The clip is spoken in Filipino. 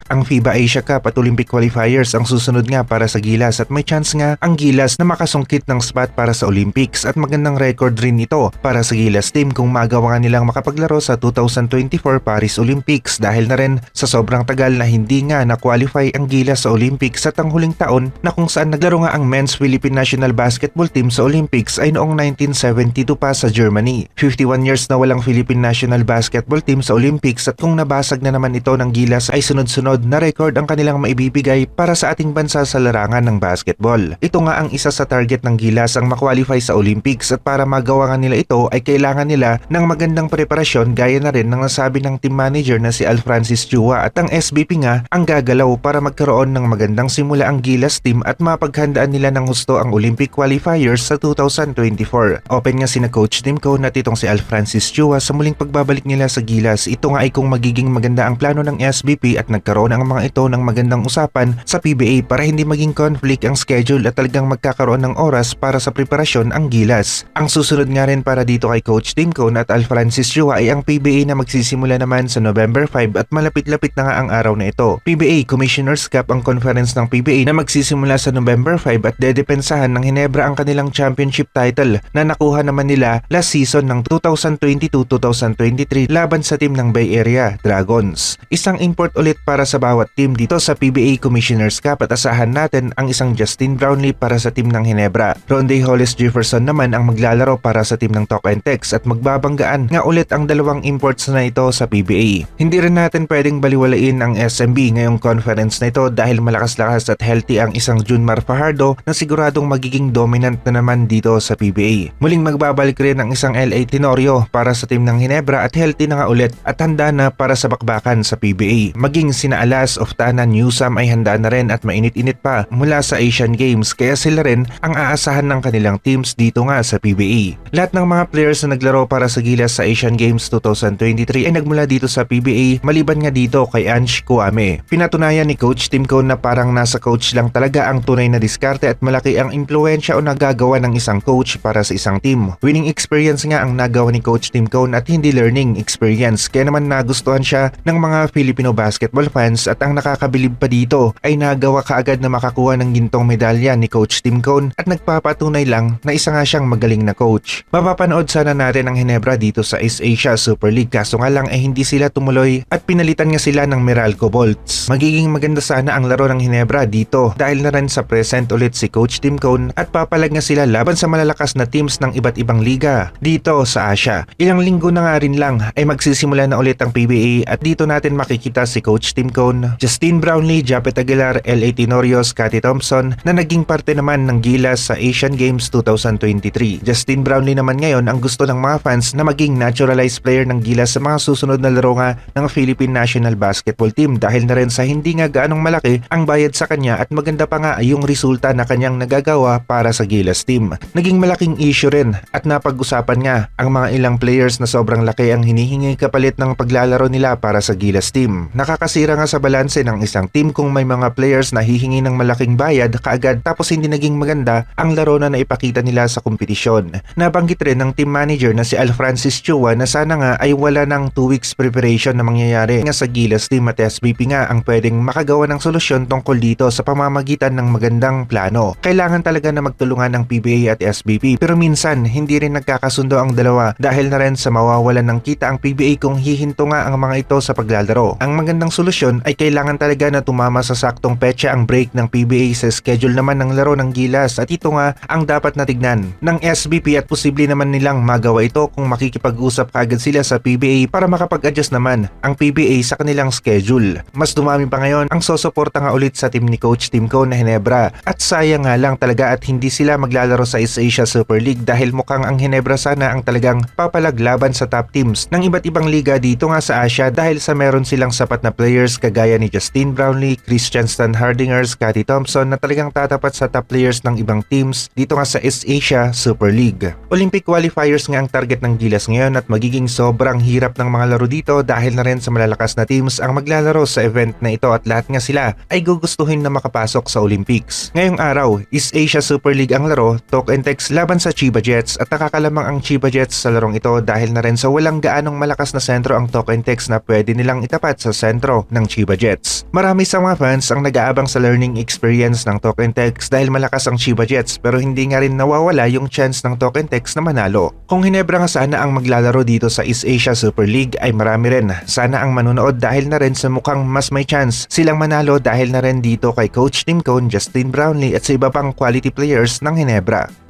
Ang FIBA Asia Cup at Olympic qualifiers ang susunod nga para sa Gilas at may chance nga ang Gilas na makasungkit ng spot para sa Olympics at magandang record rin ito para sa Gilas team kung magawa nga nilang makapaglaro sa 2024 Paris Olympics dahil na rin sa sobrang tagal na hindi nga na-qualify ang Gilas sa Olympics at ang huling taon na kung saan naglaro nga ang Men's Philippine National Basketball Team sa Olympics ay noong 1972 pa sa Germany. 51 years na walang Philippine National Basketball Team sa Olympics at kung nabasag na naman ito ng Gilas ay sunod-sunod na record ang kanilang maibibigay para sa ating bansa sa larangan ng basketball. Ito nga ang isa sa target ng Gilas ang makwalify sa Olympics at para magawa nga nila ito ay kailangan nila ng magandang preparasyon gaya na rin ng nasabi ng team manager na si Al Francis Chua at ang SBP nga ang gagalaw para magkaroon ng magandang simula ang Gilas team at mapaghandaan nila ng husto ang Olympic qualifiers sa 2024. Open nga sina Coach Tim Cone at itong si Al Francis Chua sa muling pagbabalik nila sa Gilas. Ito nga ay kung magiging maganda ang plano ng SBP at nagkaroon ang mga ito ng magandang usapan sa PBA para hindi maging conflict ang schedule at talagang magkakaroon ng oras para sa preparasyon ang Gilas. Ang susunod nga rin para dito kay Coach Tim Cone at Al Francis Chua ay ang PBA na magsisimula naman sa November 5 at malapit-lapit na nga ang araw na ito. PBA Commissioner's Cup ang conference ng PBA na magsisimula sa November 5 at dedepensahan ng Hinebra ang kanilang championship title na nakuha naman nila last season ng 2022-2023 laban sa team ng Bay Area Dragons. Isang import ulit para sa bawat team dito sa PBA Commissioner's Cup at asahan natin ang isang Justin Brownlee para sa team ng Hinebra. Ronde Hollis Jefferson naman ang maglalaro para sa team ng Talk and Text at magbabanggaan nga ulit ang dalawang imports na ito sa PBA. Hindi rin natin pwedeng baliwalain ang SMB ngayong conference na ito dahil malakas-lakas at healthy ang isang Junmar Fajardo na siguradong magiging dominant na naman dito sa PBA. Muling magbabalik rin ang isang LA Tenorio para sa team ng Hinebra at healthy na nga ulit at handa na para sa bakbakan sa PBA. Maging sina Alas of Tana Newsam ay handa na rin at mainit-init pa mula sa Asian Games kaya sila rin ang aasahan ng kanilang teams dito nga sa PBA. Lahat ng mga players na naglaro para sa Gilas sa Asian Games 2023 ay nagmula dito sa PBA maliban nga dito kay Ange Kuame. Pinatunayan ni Coach Tim Cone na parang nasa coach lang talaga ang tunay na diskarte at malaki ang impluensya o nagagawa ng isang coach para sa isang team. Winning experience nga ang nagawa ni Coach Tim Cone at hindi learning experience kaya naman nagustuhan siya ng mga Filipino basketball fans at ang nakakabilib pa dito ay nagawa kaagad na makakuha ng gintong medalya ni Coach Tim Cone at nagpapatunay lang na isa nga siyang magaling na coach. Mapapanood sana natin ang Hinebra dito sa East Asia Super League kaso nga lang ay hindi sila tumuloy at pinalitan nga sila ng Meralco Bolts. Magiging maganda sana ang laro ng Hinebra dito dahil na rin sa present ulit si Coach Tim Cone at papalag nga sila laban sa malalakas na teams ng iba't ibang liga dito sa Asia. Ilang linggo na nga rin lang ay magsisimula na ulit ang PBA at dito natin makikita si Coach Tim Cone, Justin Brownlee, Japet Aguilar, LA Tenorio, Scottie Thompson na naging parte naman ng Gilas sa Asian Games 2023. Justin Brownlee naman ngayon ang gusto ng mga fans na maging naturalized player ng Gilas sa mga susunod na laro nga ng Philippine National Basketball Team dahil na rin sa hindi nga gaanong malaki ang bayad sa kanya at maganda pa nga yung resulta na kanyang nagagawa para sa Gilas team. Naging malaking issue rin at napag-usapan nga ang mga ilang players na sobrang laki ang hinihingi kapalit ng paglalaro nila para sa Gilas team. Nakakasira nga sa balanse ng isang team kung may mga players na hihingi ng malaking bayad kaagad tapos hindi naging maganda ang laro na naipakita nila sa kompetisyon. Nabanggit rin ng team manager na si Al Francis Chua na sana nga ay wala ng 2 weeks preparation na mangyayari nga sa Gilas team at SBP nga ang pwedeng makagawa ng solusyon tungkol dito sa pamamagitan ng magandang plano. Kailangan talaga na magtulungan ng PBA at SBP pero minsan hindi rin nagkakasundo ang dalawa dahil na rin sa mawawalan ng kita ang PBA kung hihinto nga ang mga ito sa paglalaro. Ang magandang solusyon ay kailangan talaga na tumama sa saktong petsa ang break ng PBA sa schedule naman ng laro ng Gilas at ito nga ang dapat natignan ng SBP at posible naman nilang magawa ito kung makikipag-usap kaagad sila sa PBA para makapag-adjust naman ang PBA sa kanilang schedule. Mas dumami pa ngayon ang sosuporta nga ulit sa team ni Coach Tim Cone na Hinebra at sayang nga lang talaga at hindi sila maglalaro sa East Asia Super League dahil mukhang ang Hinebra sana ang talagang papalaglaban sa top teams ng iba't ibang liga dito nga sa Asia dahil sa meron silang sapat na players kagaya ni Justin Brownlee, Christian Stan Hardinger, Scottie Thompson na talagang tatapat sa top players ng ibang teams dito nga sa East Asia Super League. Olympic qualifiers nga ang target ng Gilas ngayon at magiging sobrang hirap ng mga laro dito dahil na rin sa malalakas na teams ang maglalaro sa event na ito at lahat nga sila ay gugustuhin na makapasok sa Olympics. Ngayong araw, East Asia Super League ang laro, Talk and Text laban sa Chiba Jets at nakakalamang ang Chiba Jets sa larong ito dahil na rin sa walang gaanong malakas na sentro ang Talk and Text na pwede nilang itapat sa sentro ng Chiba Chiba Jets. Marami sa mga fans ang nag-aabang sa learning experience ng Token Tex dahil malakas ang Chiba Jets pero hindi nga rin nawawala yung chance ng Token Tex na manalo. Kung Hinebra nga sana ang maglalaro dito sa East Asia Super League ay marami rin sana ang manunood dahil na rin sa mukhang mas may chance silang manalo dahil na rin dito kay Coach Tim Cone, Justin Brownlee at sa iba pang quality players ng Hinebra.